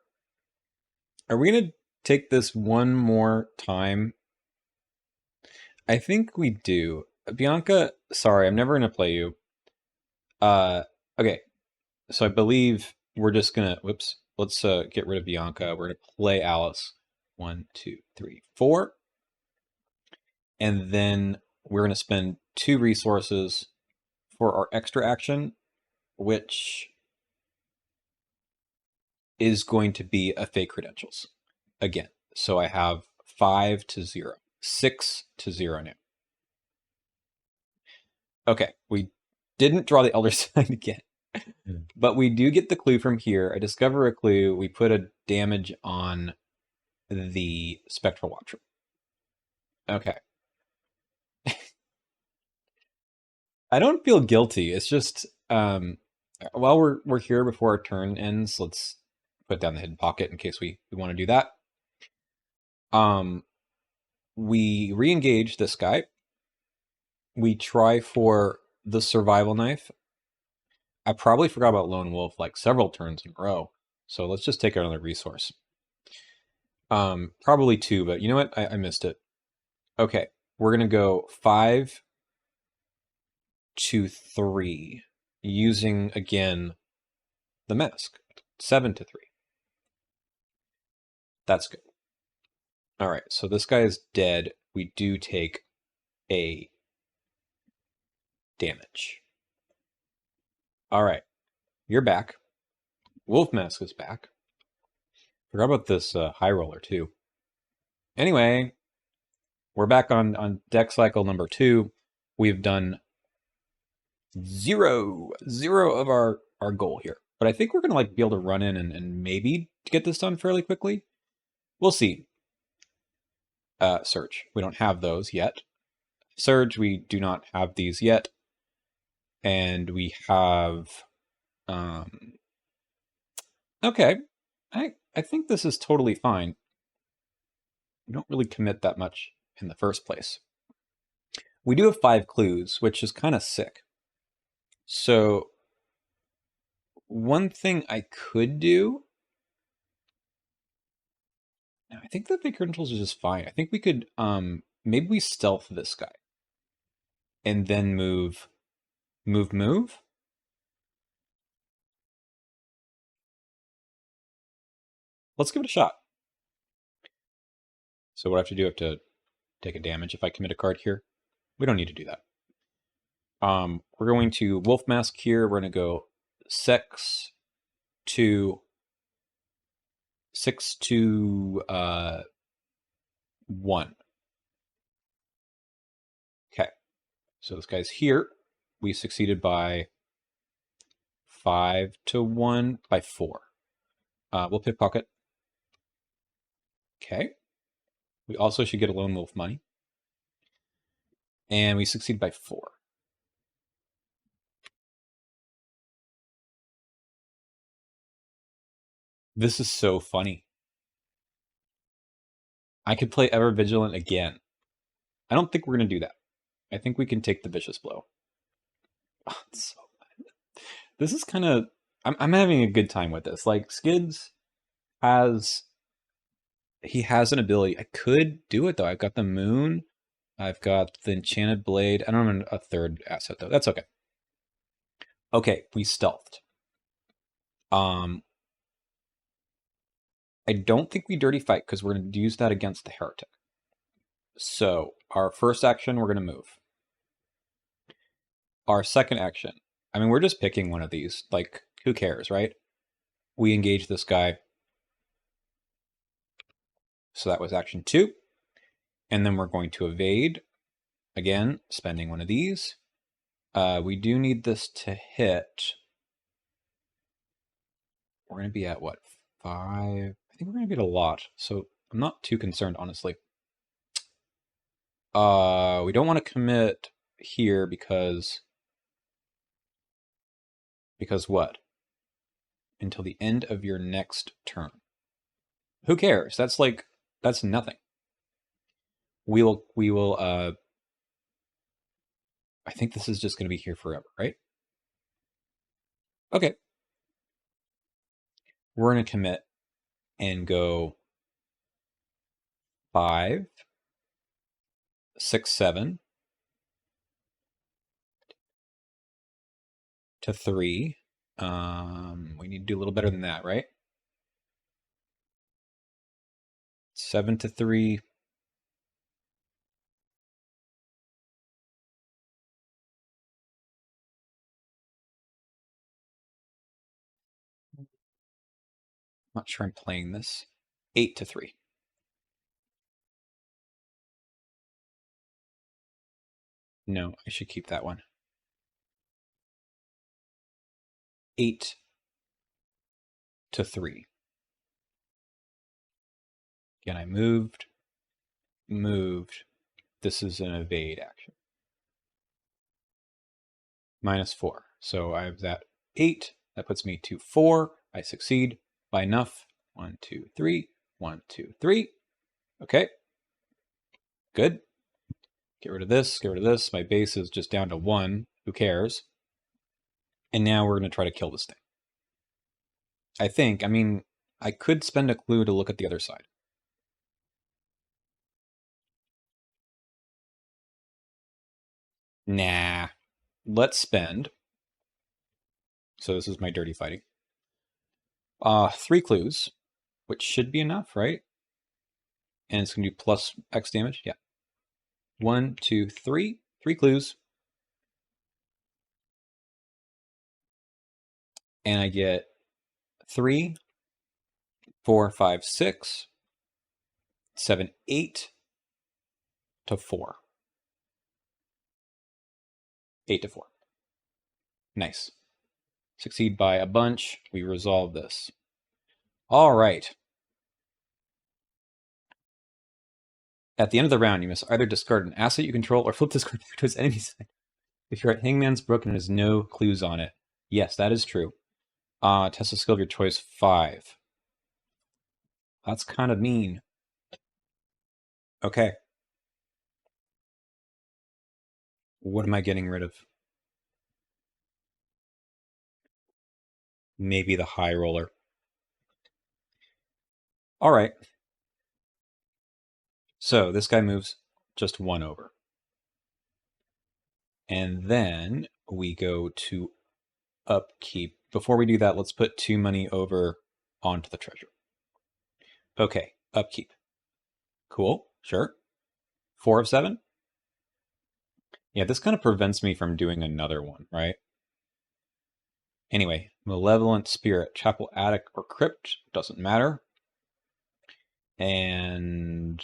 Are we gonna take this one more time? I think we do. Bianca, sorry, I'm never gonna play you. Okay, so I believe we're just gonna, whoops, let's get rid of Bianca. We're gonna play Alice. 1, 2, 3, 4. And then we're gonna spend 2 resources for our extra action, which is going to be a fake credentials again. So I have 5 to 0, 6 to 0 now. Okay, we didn't draw the Elder Sign again, but we do get the clue from here. I discover a clue. We put a damage on the Spectral Watcher. Okay. I don't feel guilty. It's just while we're here before our turn ends, let's put down the hidden pocket in case we want to do that. We re-engage this guy. We try for the survival knife. I probably forgot about Lone Wolf like several turns in a row. So let's just take another resource. Probably 2, but you know what? I missed it. Okay, we're gonna go 5 to 3, using again the mask. 7 to 3. That's good. All right, so this guy is dead. We do take a damage. All right, you're back. Wolf Mask is back. Forgot about this high roller too. Anyway, we're back on deck cycle number 2. We've done 0 of our goal here, but I think we're gonna like be able to run in and maybe get this done fairly quickly. We'll see. Surge. We don't have those yet. Surge. We do not have these yet, and we have. Okay, I think this is totally fine. We don't really commit that much in the first place. We do have 5 clues, which is kind of sick. So one thing I could do. I think the fake credentials is just fine. I think we could maybe we stealth this guy and then move. Let's give it a shot. So what I have to do, I have to take a damage if I commit a card here. We don't need to do that. We're going to Wolf Mask here. We're going to go 6 to 1. Okay, so this guy's here. We succeeded by 5 to 1 by 4. We'll pickpocket. Okay. We also should get a Lone Wolf money. And we succeed by 4. This is so funny. I could play Ever Vigilant again. I don't think we're going to do that. I think we can take the Vicious Blow. Oh, it's so bad. This is kind of... I'm having a good time with this. Like, Skids has... He has an ability. I could do it, though. I've got the Moon. I've got the Enchanted Blade. I don't have a third asset, though. That's okay. Okay, we stealthed. I don't think we dirty fight because we're going to use that against the Heretic. So our first action, we're going to move. our second action. I mean, we're just picking one of these. Like, who cares, right? We engage this guy. So that was action 2. And then we're going to evade. Again, spending one of these. We do need this to hit. We're going to be at what? 5? I think we're going to be at a lot. So I'm not too concerned, honestly. We don't want to commit here because what? Until the end of your next turn. Who cares? That's nothing. We will I think this is just going to be here forever, right? Okay. We're going to commit and go 5, 6, 7 to 3. We need to do a little better than that, right? 7 to 3. Not sure I'm playing this. 8 to 3. No, I should keep that one. 8 to 3. Again, I moved. This is an evade action. -4. So I have that 8. That puts me to 4. I succeed by enough. 1, 2, 3. 1, 2, 3. Okay. Good. Get rid of this. Get rid of this. My base is just down to 1. Who cares? And now we're going to try to kill this thing. I think. I mean, I could spend a clue to look at the other side. Nah. Let's spend. So this is my dirty fighting. 3 clues, which should be enough, right? And it's going to do plus X damage. Yeah. 1, 2, 3. 3 clues. And I get 3, 4, 5, 6, 7, 8 to 4. 8 to 4. Nice. Succeed by a bunch. We resolve this. All right. At the end of the round, you must either discard an asset you control or flip this card to its enemy side. If you're at Hangman's Brook and there's no clues on it. Yes, that is true. Test a skill of your choice 5. That's kind of mean. Okay. What am I getting rid of? Maybe the high roller. All right. So this guy moves just 1 over. And then we go to upkeep. Before we do that, let's put 2 money over onto the treasure. Okay, upkeep. Cool, sure. 4 of 7? Yeah, this kind of prevents me from doing another one, right? Anyway, Malevolent Spirit, Chapel, Attic, or Crypt, doesn't matter. And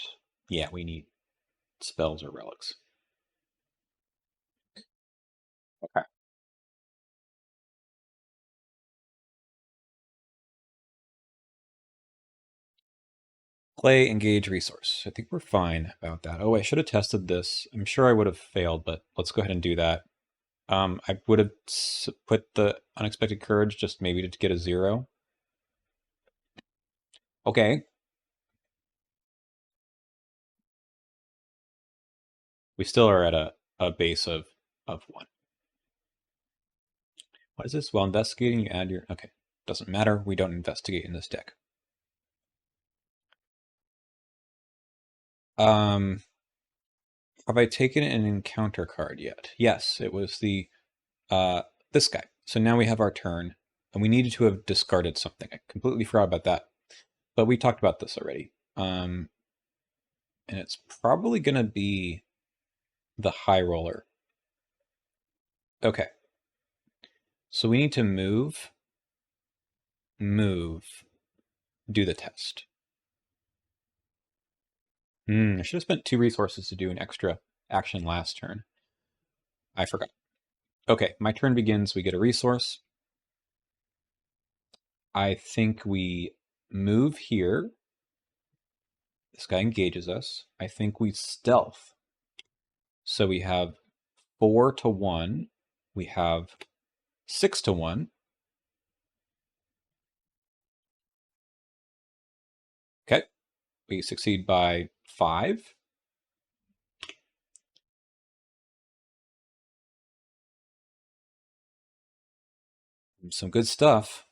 yeah, we need spells or relics. Okay. Play, engage, resource. I think we're fine about that. Oh, I should have tested this. I'm sure I would have failed, but let's go ahead and do that. I would have put the unexpected courage just maybe to get a 0. Okay. We still are at a base of 1. What is this? While investigating, you add your... Okay. Doesn't matter. We don't investigate in this deck. Have I taken an encounter card yet? Yes, it was the this guy. So now we have our turn, and we needed to have discarded something. I completely forgot about that. But we talked about this already. And it's probably going to be the high roller. Okay. So we need to move, do the test. I should have spent 2 resources to do an extra action last turn. I forgot. Okay, my turn begins. We get a resource. I think we move here. This guy engages us. I think we stealth. So we have 4-1. We have 6-1. Okay, we succeed by 5. Some good stuff.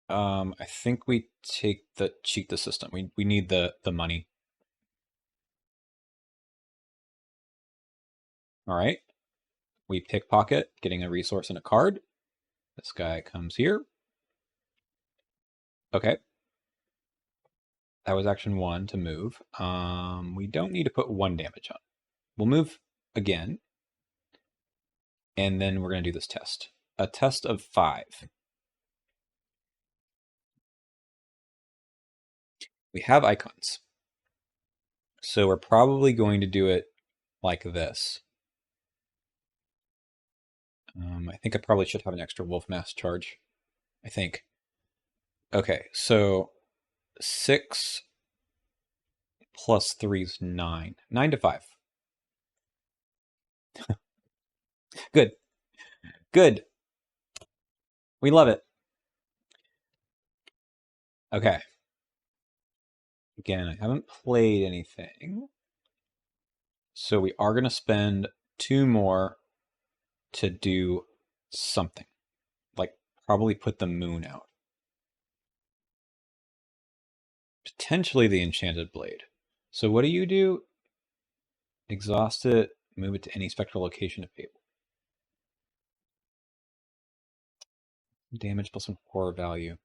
I think we cheat the system. We need the money. All right. We pickpocket, getting a resource and a card. This guy comes here. Okay. That was action 1 to move. We don't need to put 1 damage on. We'll move again. And then we're going to do this test. A test of 5. We have icons. So we're probably going to do it like this. I think I probably should have an extra wolf mask charge. I think. Okay, so 6 plus 3 is 9. 9 to 5. Good. Good. We love it. Okay. Again, I haven't played anything. So we are going to spend 2 more to do something. Like, probably put the moon out. Potentially the enchanted blade. So what do? Exhaust it, move it to any spectral location if able. Damage plus 1 horror value.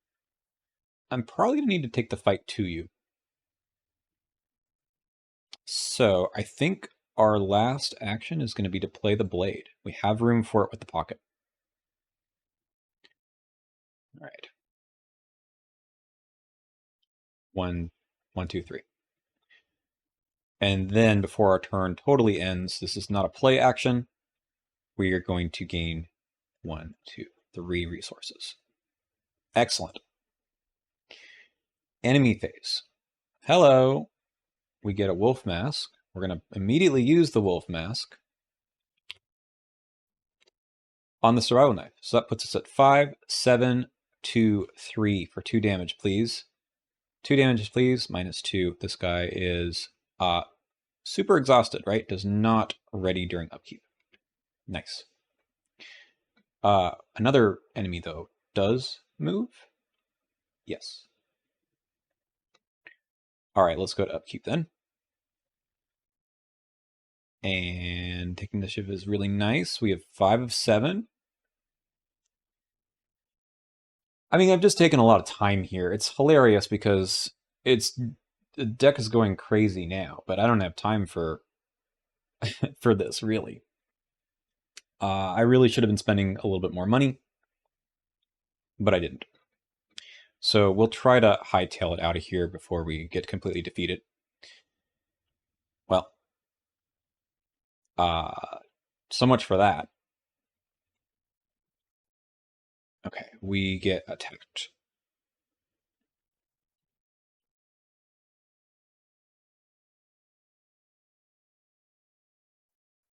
I'm probably going to need to take the fight to you. So I think our last action is going to be to play the blade. We have room for it with the pocket. All right. 1, 1, 2, 3. And then before our turn totally ends, this is not a play action. We are going to gain 1, 2, 3 resources. Excellent. Enemy phase. Hello. We get a wolf mask. We're going to immediately use the wolf mask on the survival knife. So that puts us at 5, 7, 2, 3 for 2 damage, please. 2 damages, please. -2. This guy is super exhausted, right? Does not ready during upkeep. Nice. Another enemy, though, does move. Yes. All right, let's go to upkeep then. And taking initiative is really nice. We have 5 of 7. I mean, I've just taken a lot of time here. It's hilarious because the deck is going crazy now, but I don't have time for for this, really. I really should have been spending a little bit more money, but I didn't. So we'll try to hightail it out of here before we get completely defeated. Well, so much for that. Okay, we get attacked.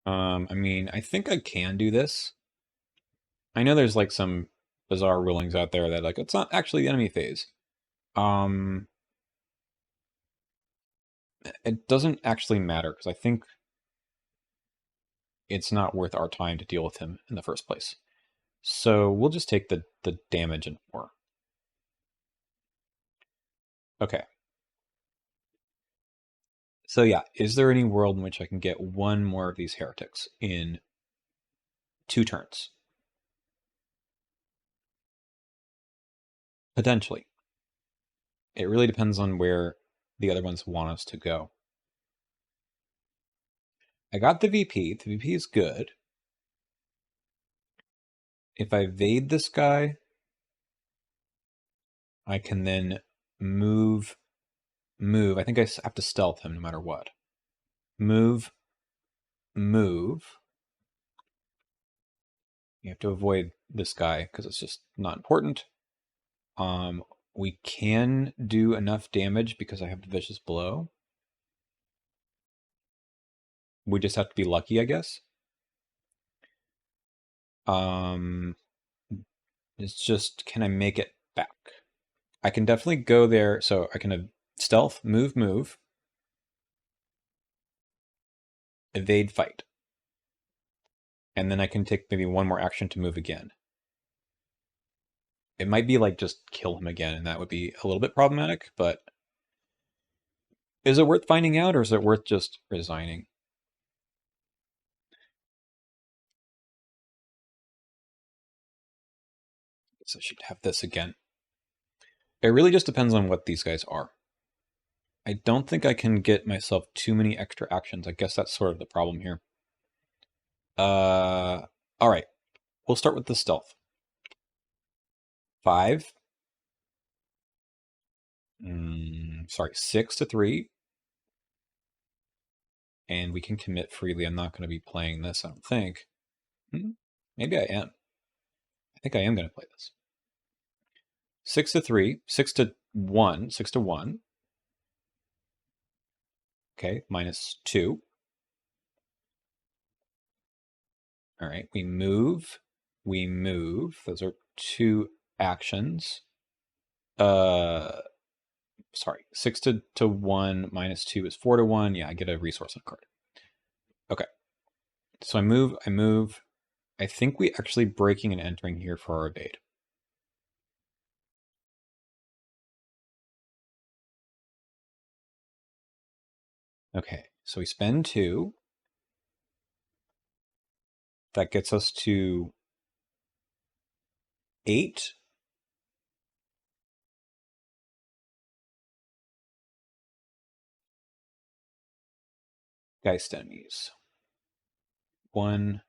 I mean, I think I can do this. I know there's like some bizarre rulings out there that like it's not actually the enemy phase. It doesn't actually matter because I think it's not worth our time to deal with him in the first place. So we'll just take the damage and more. Okay. So yeah, is there any world in which I can get 1 more of these heretics in 2 turns? Potentially. It really depends on where the other ones want us to go. I got the VP. The VP is good. If I evade this guy, I can then move. I think I have to stealth him no matter what. Move. You have to avoid this guy because it's just not important. We can do enough damage because I have the vicious blow. We just have to be lucky, I guess. It's just, can I make it back? I can definitely go there. So I can stealth, move, evade, fight. And then I can take maybe one more action to move again. It might be like just kill him again, and that would be a little bit problematic, but is it worth finding out, or is it worth just resigning? I guess I should have this again. It really just depends on what these guys are. I don't think I can get myself too many extra actions. I guess that's sort of the problem here. All right. We'll start with the stealth. 5. Sorry, 6 to 3. And we can commit freely. I'm not going to be playing this, I don't think. Maybe I am. I think I am going to play this. 6 to 3, 6 to 1, 6 to 1. Okay, -2. All right, we move. Those are 2 actions. Sorry, 6 to 1 -2 is 4 to 1. Yeah, I get a resource on a card. Okay, so I move. I think we actually breaking and entering here for our evade. Okay, so we spend 2. That gets us to 8. Geist enemies. 1,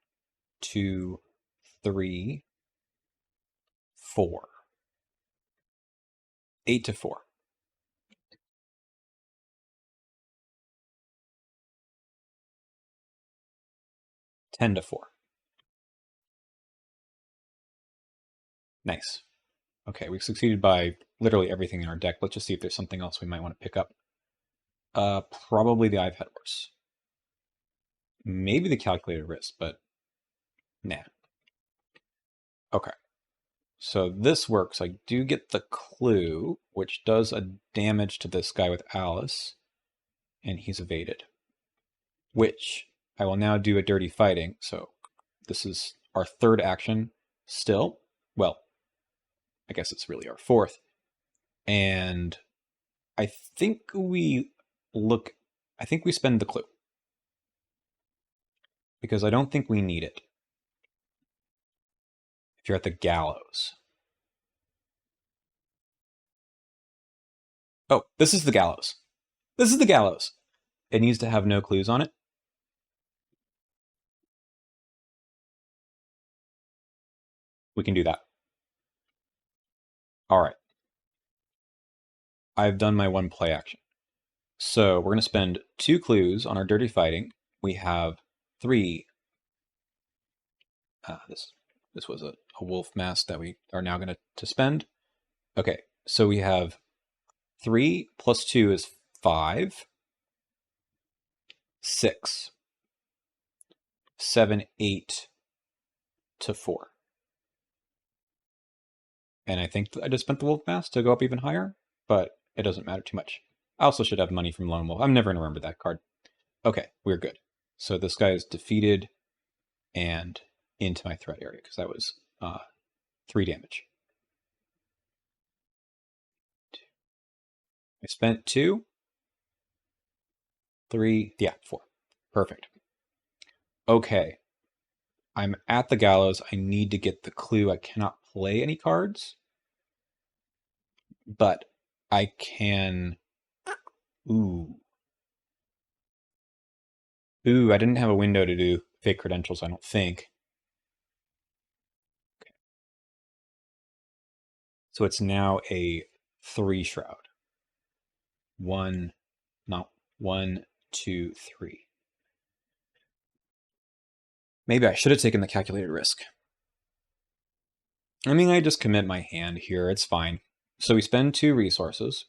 2, 3, 4. 8 to 4. 10 to 4. Nice. Okay, we've succeeded by literally everything in our deck. Let's just see if there's something else we might want to pick up. Probably the Eye of Headwars. Maybe the Calculated Risk, but nah. Okay. So this works. I do get the clue, which does a damage to this guy with Alice, and he's evaded. Which I will now do a dirty fighting. So this is our 3rd action still. Well, I guess it's really our 4th. And I think we spend the clue. Because I don't think we need it. If you're at the gallows. Oh, this is the gallows. This is the gallows. It needs to have no clues on it. We can do that. All right. I've done my 1 play action. So we're going to spend 2 clues on our dirty fighting. We have 3. This was a wolf mask that we are now going to spend. Okay, so we have 3 plus 2 is 5. 6. 7, 8 to 4. And I think I just spent the wolf mask to go up even higher, but it doesn't matter too much. I also should have money from Lone Wolf. I'm never going to remember that card. Okay, we're good. So this guy is defeated and into my threat area because that was 3 damage. I spent 2, 3, yeah, 4. Perfect. Okay. I'm at the gallows. I need to get the clue. I cannot play any cards, but I can. Ooh, I didn't have a window to do fake credentials, I don't think. So it's now a 3 shroud. 1, not 1, 2, 3. Maybe I should have taken the calculated risk. I mean, I just commit my hand here. It's fine. So we spend 2 resources,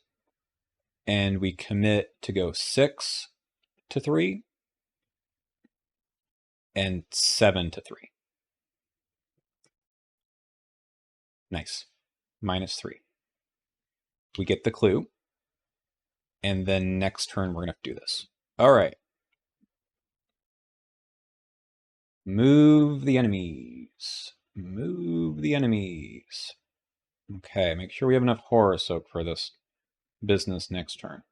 and we commit to go 6 to 3 and 7 to 3. Nice. -3. We get the clue, and then next turn we're going to have to do this. All right. Move the enemies. Move the enemies. Okay, make sure we have enough horror soak for this business next turn.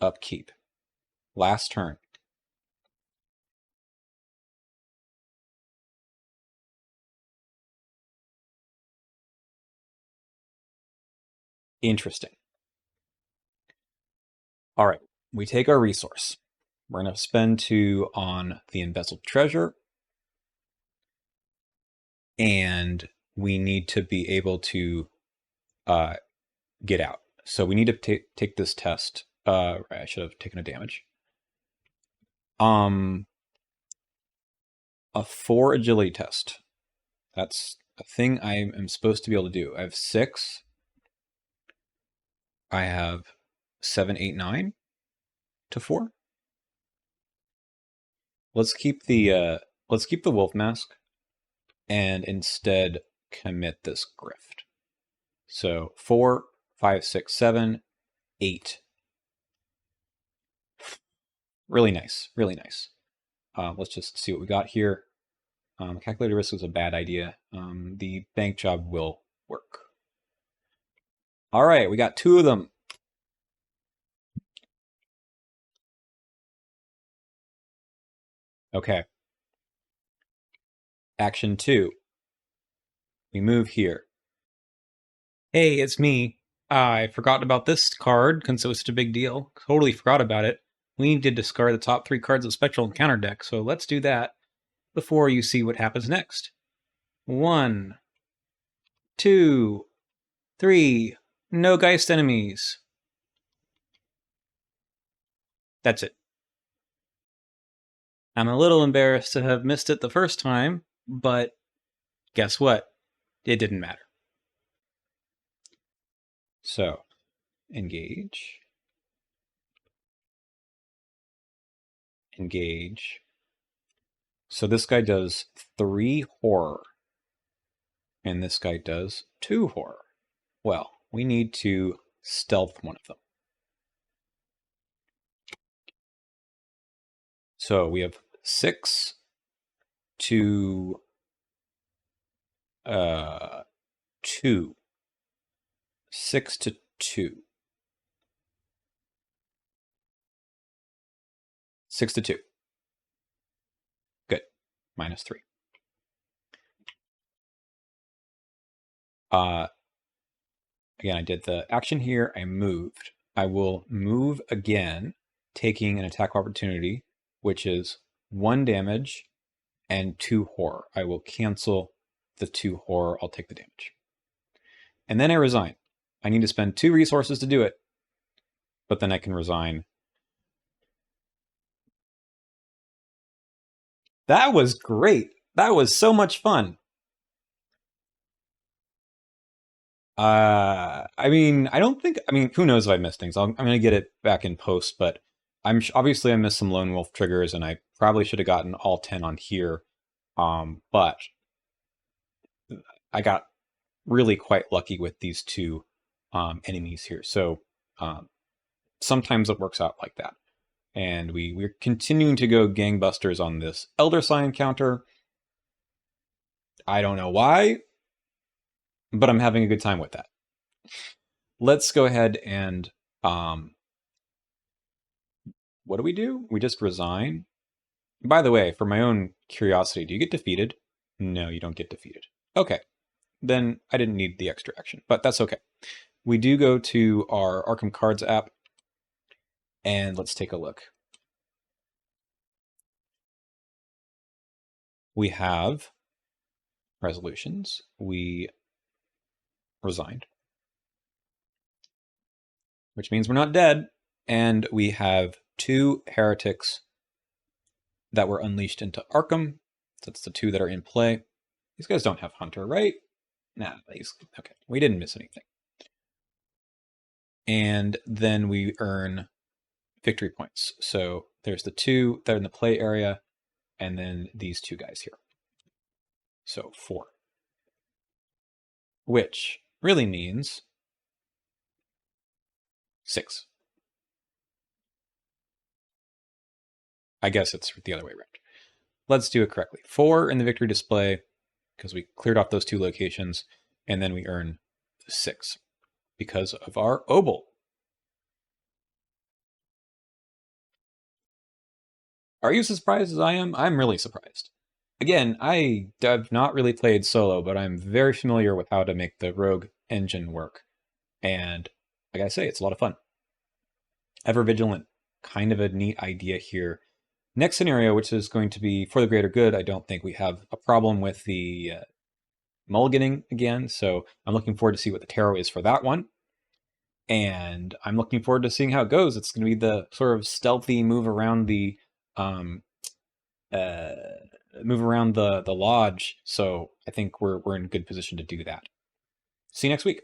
Upkeep. Last turn. Interesting. All right, we take our resource. We're going to spend 2 on the embezzled treasure. And we need to be able to get out. So we need to take this test. I should have taken a damage. A 4 agility test. That's a thing I am supposed to be able to do. I have 6. I have 7, 8, 9 to 4. Let's keep the wolf mask and instead commit this grift. So 4, 5, 6, 7, 8. Really nice, really nice. Let's just see what we got here. Calculated risk is a bad idea. The bank job will work. All right, we got 2 of them. Okay. Action 2. We move here. Hey, it's me. I forgot about this card since it was such a big deal. Totally forgot about it. We need to discard the top 3 cards of Spectral Encounter deck, so let's do that before you see what happens next. 1, 2, 3. No Geist enemies. That's it. I'm a little embarrassed to have missed it the first time, but guess what? It didn't matter. So, engage. Engage. So this guy does 3 horror, and this guy does 2 horror. Well, we need to stealth one of them. So we have 6 to 2. 6 to 2. 6 to 2. Good. -3. Again, I did the action here. I moved. I will move again, taking an attack opportunity, which is 1 damage and 2 horror. I will cancel the 2 horror. I'll take the damage. And then I resign. I need to spend 2 resources to do it, but then I can resign. That was great. That was so much fun. I mean, who knows if I missed things. I'm going to get it back in post, but obviously I missed some lone wolf triggers, and I probably should have gotten all 10 on here. But I got really quite lucky with these 2 enemies here. So sometimes it works out like that. And we're continuing to go gangbusters on this Elder Sign counter. I don't know why, but I'm having a good time with that. Let's go ahead and what do? We just resign. By the way, for my own curiosity, do you get defeated? No, you don't get defeated. Okay, then I didn't need the extra action, but that's okay. We do go to our Arkham Cards app, and let's take a look. We have resolutions. We resigned, which means we're not dead. And we have 2 heretics that were unleashed into Arkham. So that's the 2 that are in play. These guys don't have Hunter, right? Nah, okay. We didn't miss anything. And then we earn victory points. So there's the 2 that are in the play area, and then these 2 guys here. So 4. Which really means 6. I guess it's the other way around. Let's do it correctly. 4 in the victory display, because we cleared off those 2 locations, and then we earn 6 because of our obol. Are you as surprised as I am? I'm really surprised. Again, I have not really played solo, but I'm very familiar with how to make the rogue engine work. And like I say, it's a lot of fun. Ever vigilant, kind of a neat idea here. Next scenario, which is going to be for the greater good, I don't think we have a problem with the mulliganing again, so I'm looking forward to see what the tarot is for that one. And I'm looking forward to seeing how it goes. It's going to be the sort of stealthy move around the lodge, so I think we're in good position to do that. See you next week.